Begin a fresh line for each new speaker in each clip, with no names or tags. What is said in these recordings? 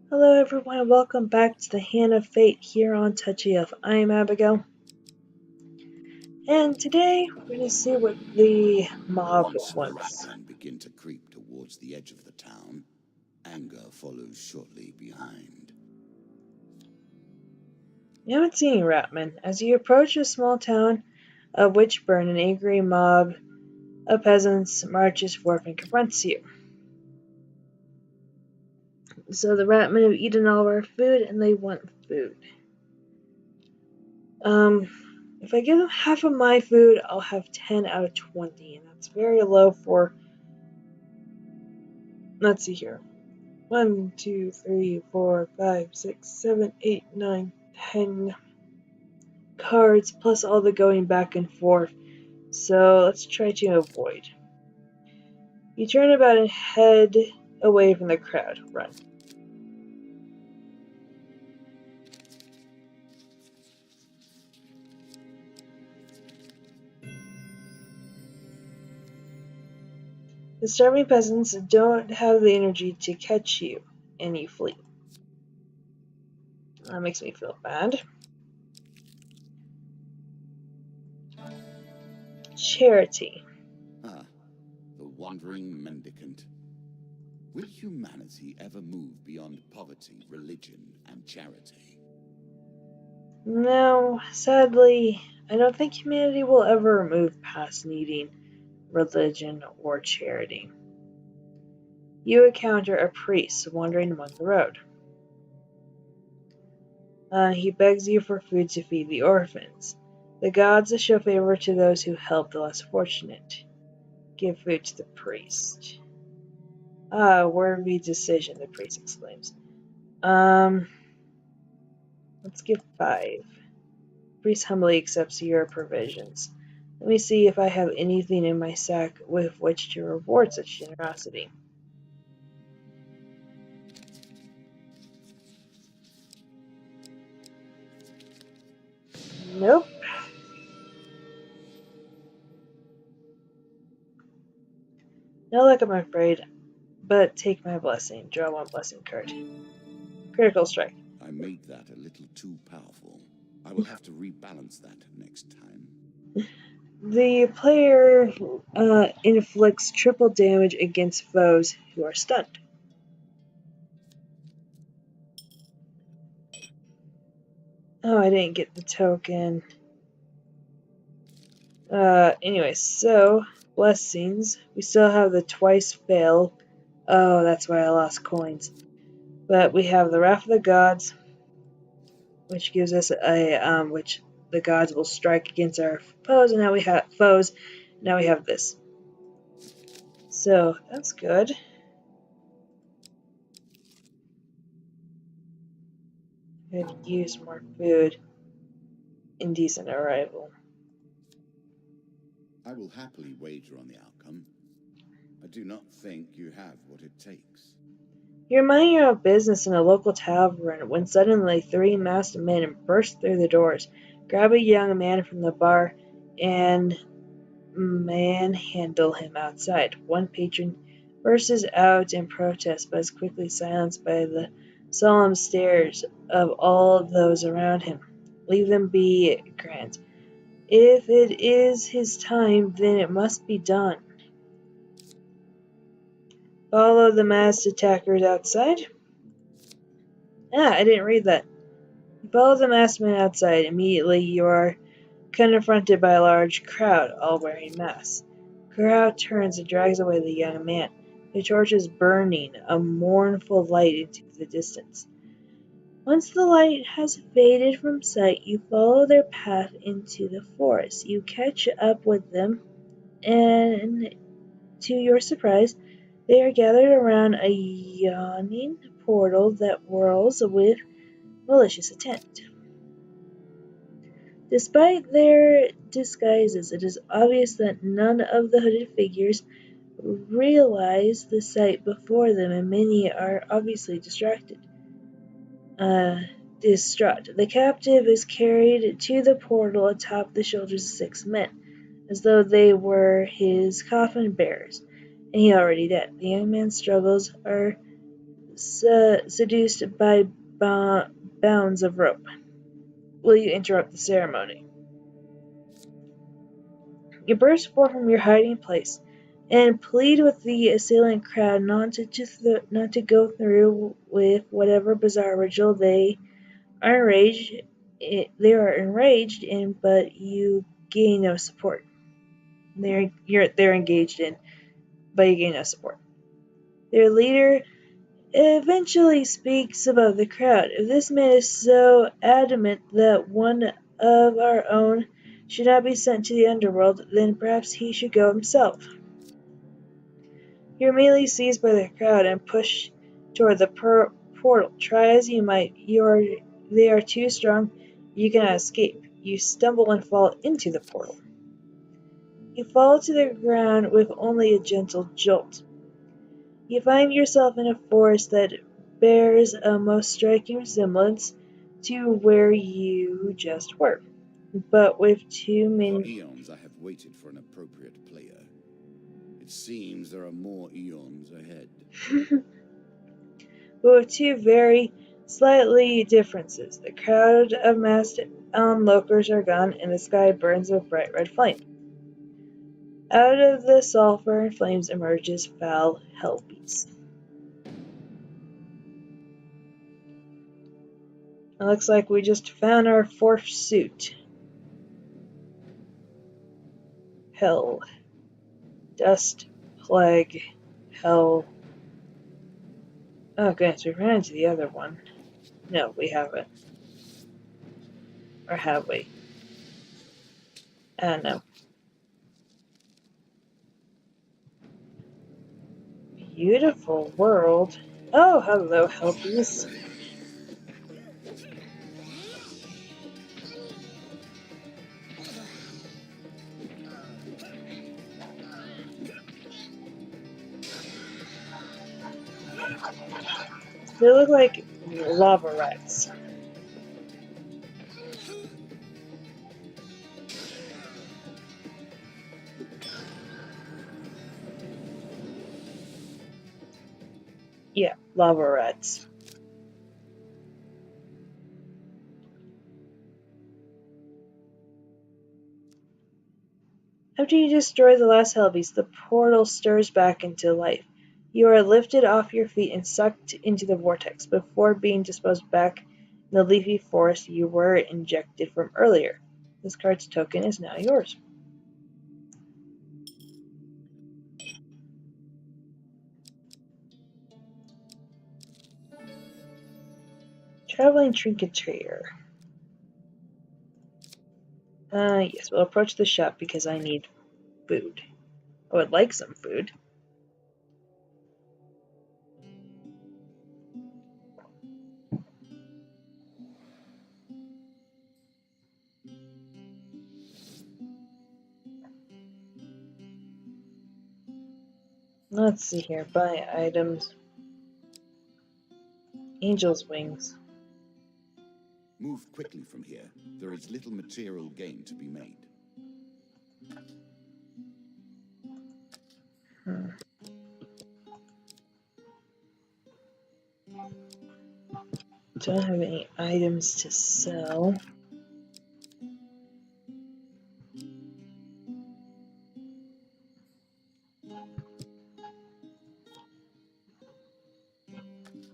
Hello everyone and welcome back to the Hand of Fate here on Touchy Elf. I am Abigail, and today we're going to see what the mob
Once the
wants.
Ratmen begin to creep towards the edge of the town, anger follows shortly behind.
You haven't seen Ratmen. As you approach a small town of Witchburn, an angry mob of peasants marches forth and confronts you. So the Ratmen have eaten all of our food and they want food. If I give them half of my food, I'll have 10 out of 20, and that's very low for, let's see here. 1, 2, 3, 4, 5, 6, 7, 8, 9, 10 cards plus all the going back and forth. So let's try to avoid. You turn about and head away from the crowd. Run. The starving peasants don't have the energy to catch you, and you flee. That makes me feel bad. Charity.
Ah, the wandering mendicant. Will humanity ever move beyond poverty, religion, and charity?
No, sadly, I don't think humanity will ever move past needing religion or charity. You encounter a priest wandering among the road. He begs you for food to feed the orphans. The gods show favor to those who help the less fortunate. Give food to the priest. Ah, worthy decision, the priest exclaims. Let's give 5. The priest humbly accepts your provisions. Let me see if I have anything in my sack with which to reward such generosity. Nope. No luck, I'm afraid. But take my blessing. Draw 1 blessing card. Critical strike.
I made that a little too powerful. I will have to rebalance that next time.
The player inflicts triple damage against foes who are stunned. Oh, I didn't get the token. Anyway, so, blessings. We still have the twice fail. Oh, that's why I lost coins. But we have the Wrath of the Gods, which gives us which the gods will strike against our foes, and now we have foes. Now we have this. So, that's good. Could use more food. Indecent arrival.
I will happily wager on the outcome. I do not think you have what it takes.
You're minding your own business in a local tavern when suddenly 3 masked men burst through the doors, grab a young man from the bar, and manhandle him outside. One patron bursts out in protest, but is quickly silenced by the solemn stares of all those around him. Leave them be, Grant. If it is his time, then it must be done. Follow the masked attackers outside. I didn't read that. You follow the masked man outside. Immediately you are confronted by a large crowd, all wearing masks. The crowd turns and drags away the young man. The torch is burning, a mournful light into the distance. Once the light has faded from sight, you follow their path into the forest. You catch up with them, and to your surprise, they are gathered around a yawning portal that whirls with malicious intent. Despite their disguises, it is obvious that none of the hooded figures realize the sight before them, and many are obviously distraught. The captive is carried to the portal atop the shoulders of 6 men, as though they were his coffin bearers, and he already dead. The young man's struggles are seduced by bounds of rope. Will you interrupt the ceremony? You burst forth from your hiding place and plead with the assailing crowd not to go through with whatever bizarre ritual they are enraged in, but you gain no support. They're engaged in, but you gain no support. Their leader eventually speaks above the crowd. If this man is so adamant that one of our own should not be sent to the underworld, then perhaps he should go himself. You're immediately seized by the crowd and pushed toward the portal. Try as you might, they are too strong, you cannot escape. You stumble and fall into the portal. You fall to the ground with only a gentle jolt. You find yourself in a forest that bears a most striking resemblance to where you just were, but with too
For
many.
eons I have waited for an appropriate player. It seems there are more eons ahead.
But with two very slightly differences. The crowd of masked onlookers are gone, and the sky burns with bright red flame. Out of the sulphur and flames emerges foul hell beast. It looks like we just found our fourth suit. Hell. Dust. Plague. Hell. Oh goodness, we ran into the other one. No, we haven't. Or have we? I don't know. Beautiful world. Oh, hello, Helpies. They look like lava rats. Yeah, lava rats. After you destroy the last Helbies, the portal stirs back into life. You are lifted off your feet and sucked into the vortex, before being disposed back in the leafy forest you were injected from earlier. This card's token is now yours. Traveling Trinketeer. Yes, we'll approach the shop because I need food. I would like some food. Let's see here. Buy items. Angel's wings.
Move quickly from here. There is little material gain to be made.
Don't have any items to sell.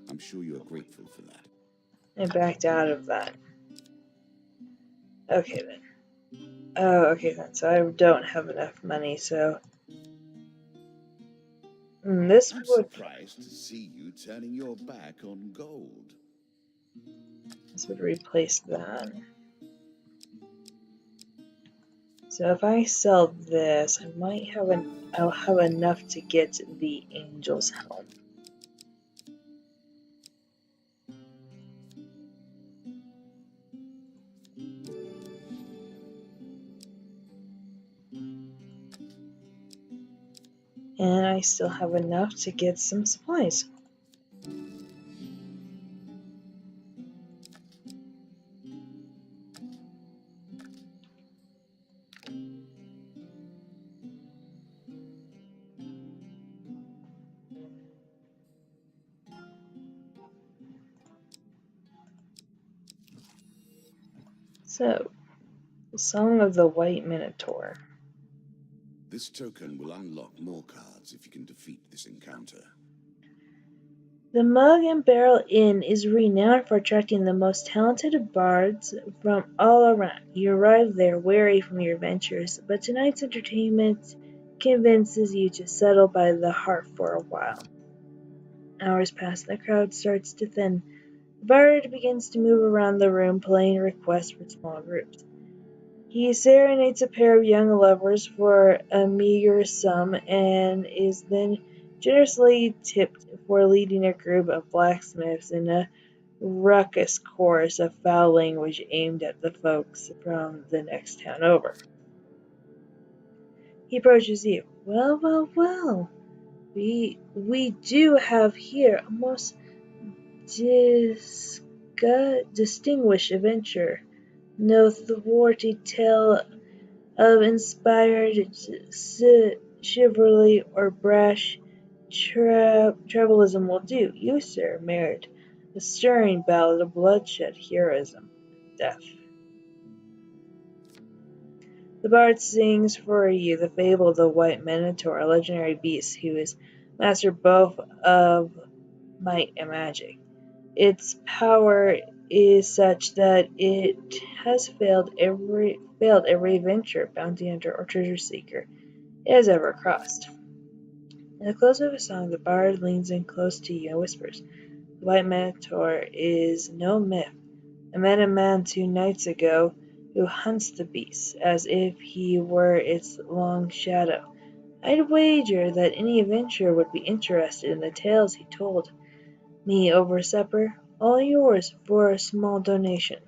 I'm sure you are grateful for that.
I backed out of that. Okay then. Oh, okay then. So I don't have enough money, so this
I'm
would
surprised to see you turning your back on gold.
replace that. So if I sell this, I'll have enough to get the angel's helm. And I still have enough to get some supplies. So, the Song of the White Minotaur.
This token will unlock more cards if you can defeat this encounter.
The Mug and Barrel Inn is renowned for attracting the most talented bards from all around. You arrive there weary from your adventures, but tonight's entertainment convinces you to settle by the hearth for a while. Hours pass, the crowd starts to thin. The bard begins to move around the room, playing requests for small groups. He serenades a pair of young lovers for a meager sum and is then generously tipped for leading a group of blacksmiths in a raucous chorus of foul language aimed at the folks from the next town over. He approaches you. Well, well, well. We do have here a most distinguished adventure. No thwarty tale of inspired chivalry or brash tribalism will do. You, sir, merit a stirring ballad of bloodshed, heroism, and death. The bard sings for you the fable of the White Minotaur, a legendary beast who is master both of might and magic. Its power is such that it has failed every adventure, bounty hunter, or treasure seeker it has ever crossed. In the close of a song, the bard leans in close to you and whispers, "The White Minotaur is no myth. I met a man 2 nights ago who hunts the beast as if he were its long shadow. I'd wager that any adventurer would be interested in the tales he told me over supper. All yours for a small donation."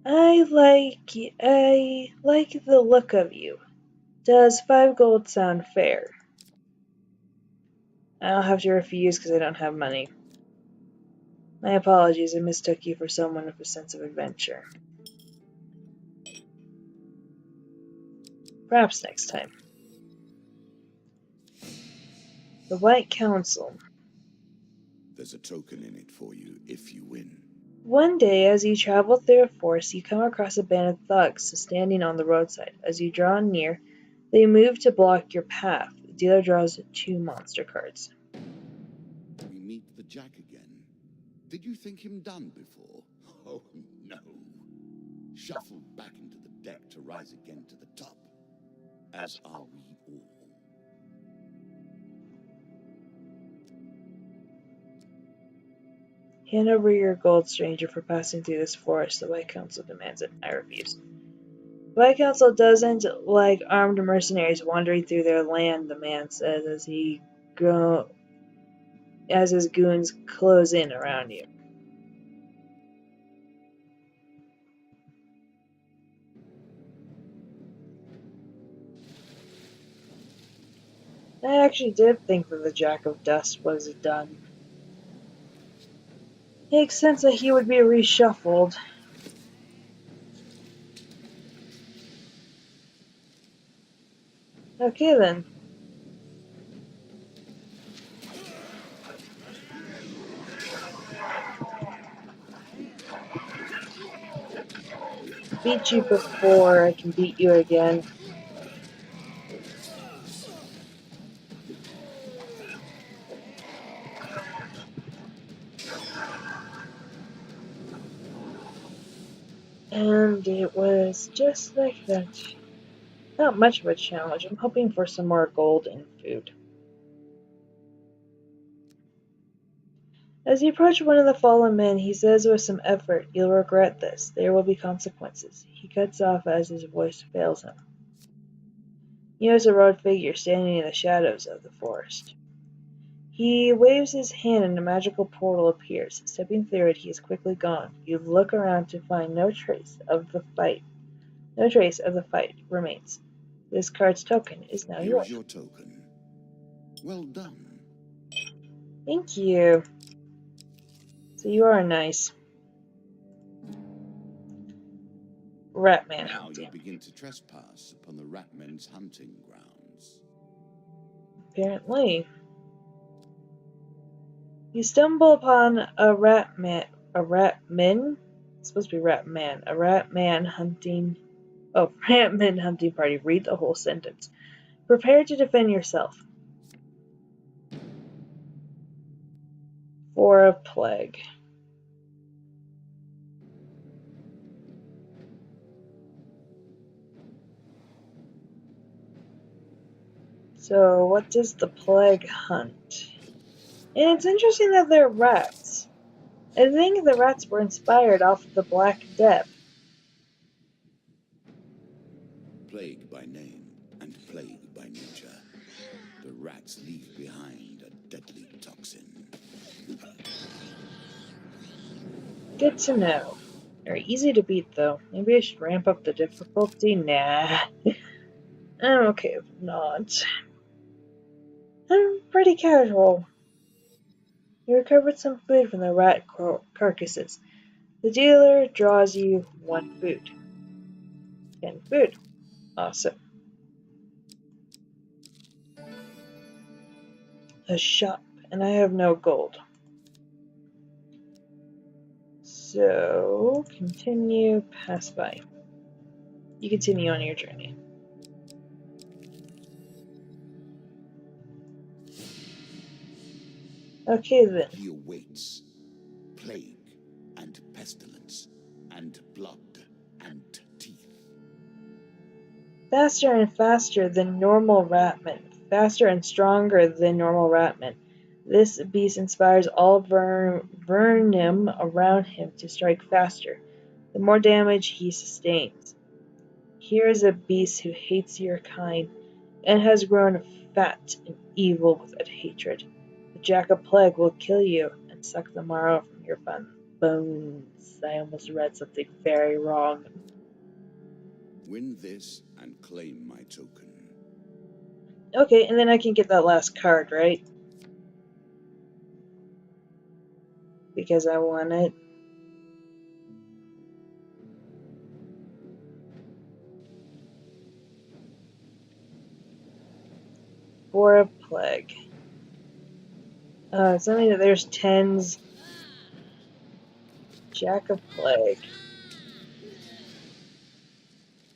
I like the look of you. Does 5 gold sound fair? I'll have to refuse because I don't have money. My apologies, I mistook you for someone with a sense of adventure. Perhaps next time. The White Council.
There's a token in it for you if you win.
One day, as you travel through a forest, you come across a band of thugs standing on the roadside. As you draw near, they move to block your path. The dealer draws 2 monster cards.
We meet the Jack again. Did you think him done before? Oh, no. Shuffled back into the deck to rise again to the top. As are we all.
Hand over your gold, stranger, for passing through this forest, the White Council demands it. I refuse. The White Council doesn't like armed mercenaries wandering through their land, the man says as his goons close in around you. I actually did think that the Jack of Dust was done. Makes sense that he would be reshuffled. Okay then. Beat you before, I can beat you again. And it was just like that. Not much of a challenge. I'm hoping for some more gold and food. As you approach one of the fallen men, he says with some effort, "You'll regret this. There will be consequences." He cuts off as his voice fails him. You notice a robed figure standing in the shadows of the forest. He waves his hand and a magical portal appears. Stepping through it, he is quickly gone. You look around to find no trace of the fight. No trace of the fight remains. This card's token is now
Here
yours.
is your token. Well done.
Thank you. So you are nice. Ratman
Now
hunting.
you begin to trespass upon the Ratmen's hunting grounds.
Apparently. You stumble upon a Ratman. A Ratman? It's supposed to be Ratman. A Ratman hunting. Oh, Ratman hunting party. Read the whole sentence. Prepare to defend yourself. For a plague. So, what does the plague hunt? And it's interesting that they're rats. I think the rats were inspired off of the Black Death.
Plague by name and plague by nature, the rats leave behind a deadly toxin.
Good to know. They're easy to beat, though. Maybe I should ramp up the difficulty? Nah. I'm okay if not. I'm pretty casual. You recovered some food from the rat carcasses. The dealer draws you 1 food. 10 food. Awesome. A shop, and I have no gold. So, continue, pass by. You continue on your journey. Okay then.
He awaits plague and pestilence and blood and teeth.
Faster and faster than normal Ratmen. Faster and stronger than normal Ratmen. This beast inspires all Vernim around him to strike faster, the more damage he sustains. Here is a beast who hates your kind and has grown fat and evil without hatred. The Jack of Plague will kill you and suck the marrow from your bones. I almost read something very wrong.
Win this and claim my token.
Okay, and then I can get that last card, right? Because I want it. For a plague. It's only that there's 10s. Jack of Plague.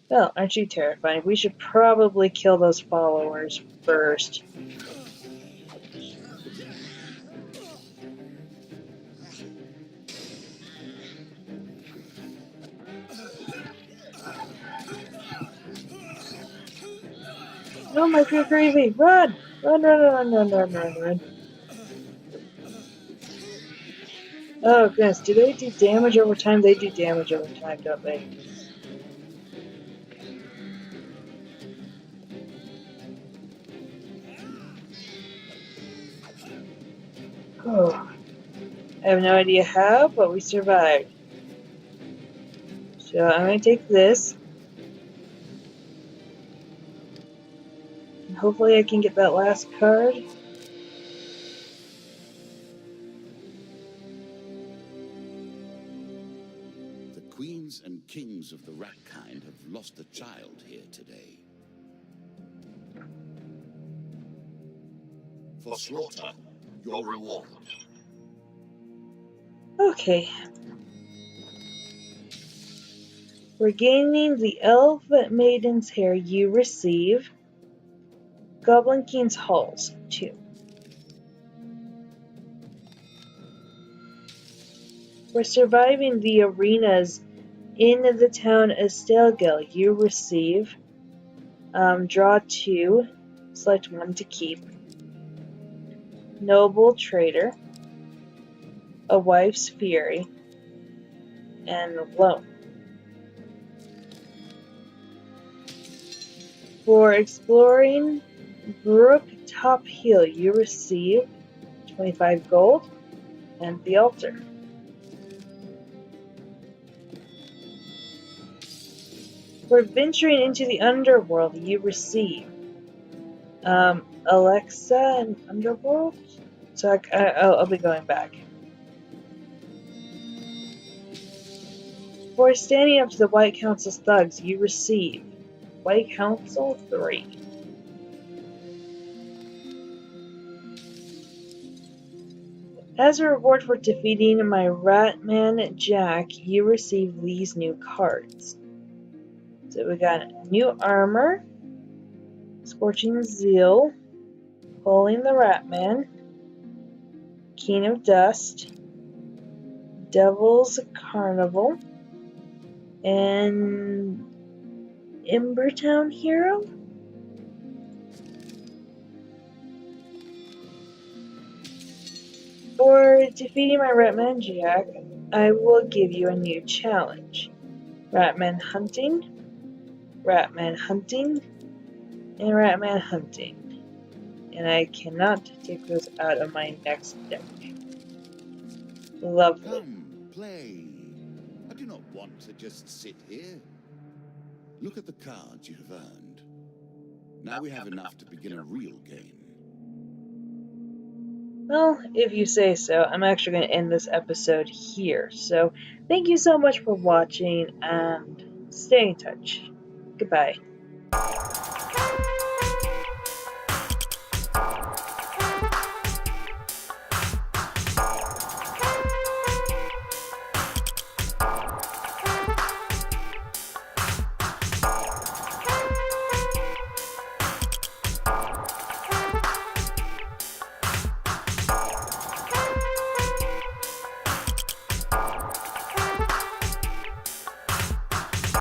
Well, aren't you terrifying? We should probably kill those followers first. Oh my good gravy! Run! Run, run, run, run, run, run, run. Oh goodness, do they do damage over time? They do damage over time, don't they? Oh, I have no idea how, but we survived. So I'm gonna take this. And hopefully I can get that last card.
The queens and kings of the rat kind have lost a child here today. For slaughter, your reward.
Okay. Regaining the Elf Maiden's hair, you receive Goblin King's Halls, 2. For surviving the arenas in the town of Stelgil, you receive draw 2, select 1 to keep. Noble Trader, A Wife's Fury, and Loan. For exploring Brook Top Hill, you receive 25 gold and the altar. For venturing into the underworld, you receive Alexa and Underworld. So I'll be going back. For standing up to the White Council's thugs, you receive White Council 3. As a reward for defeating my Ratman Jack, you receive these new cards. So we got new armor, Scorching Zeal, Pulling the Ratman, King of Dust, Devil's Carnival, and Embertown Hero? For defeating my Ratman Jack, I will give you a new challenge. Ratman Hunting, Ratman Hunting, and Ratman Hunting. And I cannot take those out of my next deck. Lovely.
Come, play. I do not want to just sit here. Look at the cards you have earned. Now we have enough to begin a real game.
Well, if you say so, I'm actually going to end this episode here. So, thank you so much for watching and stay in touch. Goodbye.